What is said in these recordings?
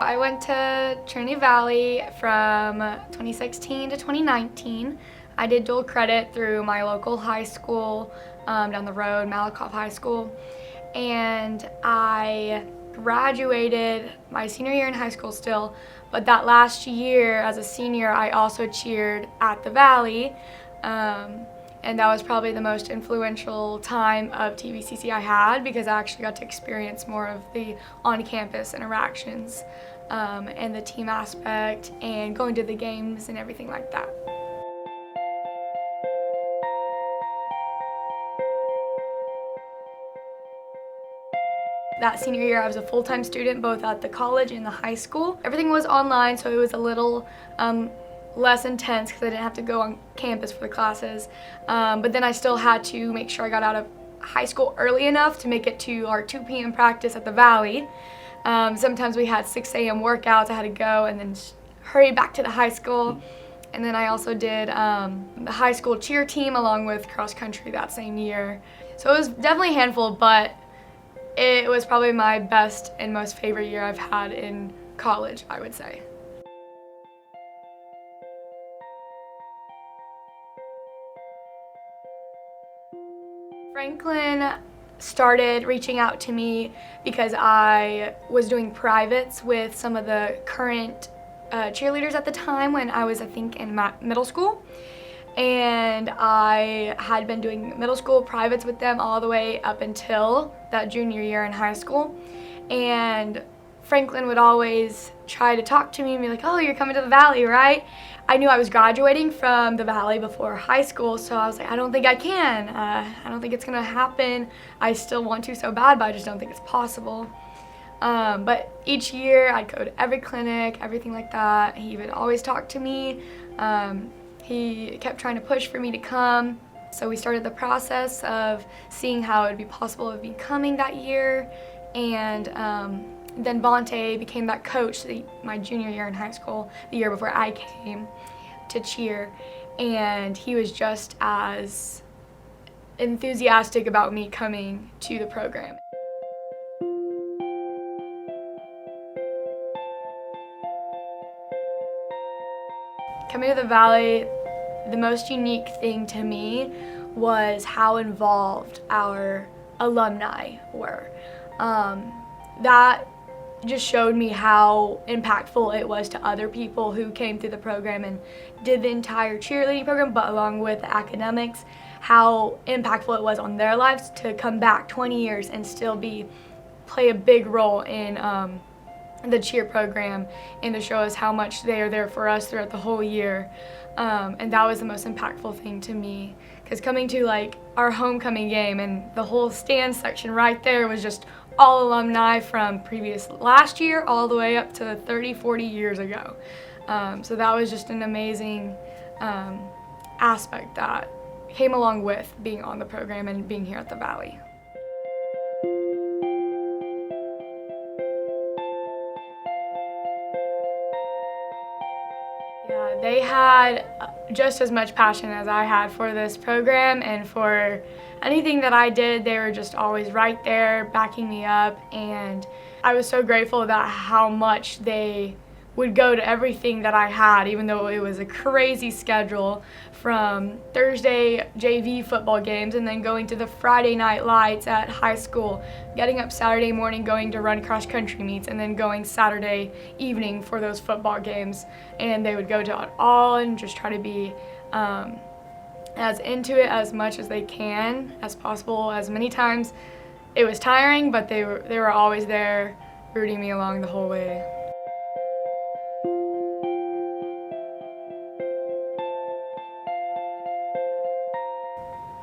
I went to Trinity Valley from 2016 to 2019. I did dual credit through my local high school down the road, Malakoff High School, and I graduated my senior year in high school still, but that last year as a senior I also cheered at the Valley, and that was probably the most influential time of TVCC I had because I actually got to experience more of the on-campus interactions and the team aspect and going to the games and everything like that. That senior year I was a full-time student both at the college and the high school. Everything was online, so it was a little less intense because I didn't have to go on campus for the classes. But then I still had to make sure I got out of high school early enough to make it to our 2 p.m. practice at the Valley. Sometimes we had 6 a.m. workouts I had to go and then hurry back to the high school. And then I also did the high school cheer team along with cross country that same year. So it was definitely a handful, but it was probably my best and most favorite year I've had in college, I would say. Franklin started reaching out to me because I was doing privates with some of the current cheerleaders at the time when I was, I think, in middle school. And I had been doing middle school privates with them all the way up until that junior year in high school. And Franklin would always try to talk to me and be like, oh, you're coming to the Valley, right? I knew I was graduating from the Valley before high school, so I was like, I don't think I can. I don't think it's gonna happen. I still want to so bad, but I just don't think it's possible. But each year I'd go to every clinic, everything like that. He would always talk to me. He kept trying to push for me to come. So we started the process of seeing how it would be possible of me coming that year. And then Bonte became that coach my junior year in high school, the year before I came to cheer. And he was just as enthusiastic about me coming to the program. Coming to the Valley, the most unique thing to me was how involved our alumni were. That just showed me how impactful it was to other people who came through the program and did the entire cheerleading program, but along with the academics, how impactful it was on their lives to come back 20 years and still play a big role in the cheer program and to show us how much they are there for us throughout the whole year. And that was the most impactful thing to me, because coming to like our homecoming game and the whole stand section right there was just all alumni from last year all the way up to 30, 40 years ago. So that was just an amazing aspect that came along with being on the program and being here at the Valley. Yeah, they had just as much passion as I had for this program and for anything that I did. They were just always right there backing me up, and I was so grateful about how much they would go to everything that I had, even though it was a crazy schedule, from Thursday JV football games and then going to the Friday night lights at high school, getting up Saturday morning, going to run cross country meets, and then going Saturday evening for those football games. And they would go to it all and just try to be as into it as much as they can, as possible, as many times. It was tiring, but they were always there rooting me along the whole way.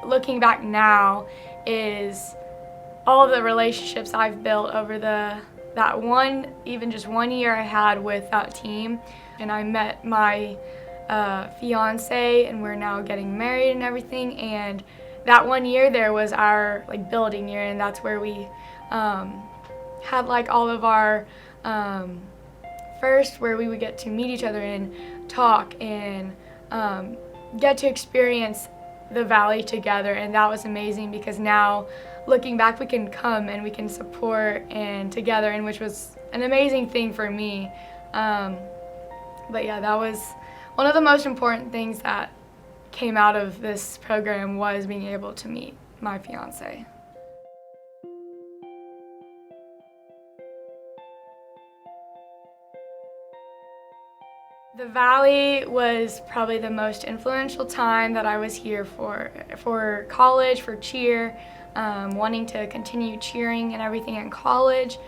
Looking back now is all of the relationships I've built over even just one year I had with that team. And I met my fiance, and we're now getting married and everything. And that 1 year there was our building year, and that's where we had all of our first, where we would get to meet each other and talk and get to experience the Valley together, and that was amazing because now looking back we can come and we can support and together, and which was an amazing thing for me. But yeah, that was one of the most important things that came out of this program, was being able to meet my fiance. The Valley was probably the most influential time that I was here for college, for cheer, wanting to continue cheering and everything in college.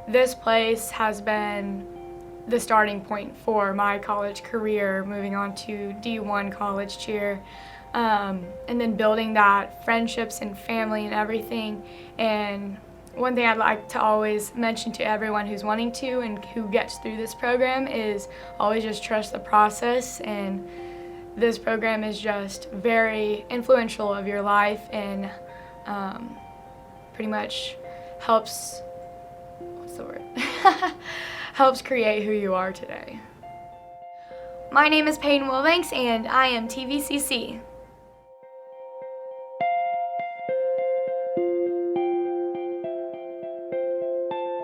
This place has been the starting point for my college career, moving on to D1 college cheer, and then building that friendships and family and everything. And one thing I'd like to always mention to everyone who's wanting to and who gets through this program is always just trust the process. And this program is just very influential of your life, and pretty much helps, helps create who you are today. My name is Paton Willbanks, and I am TVCC.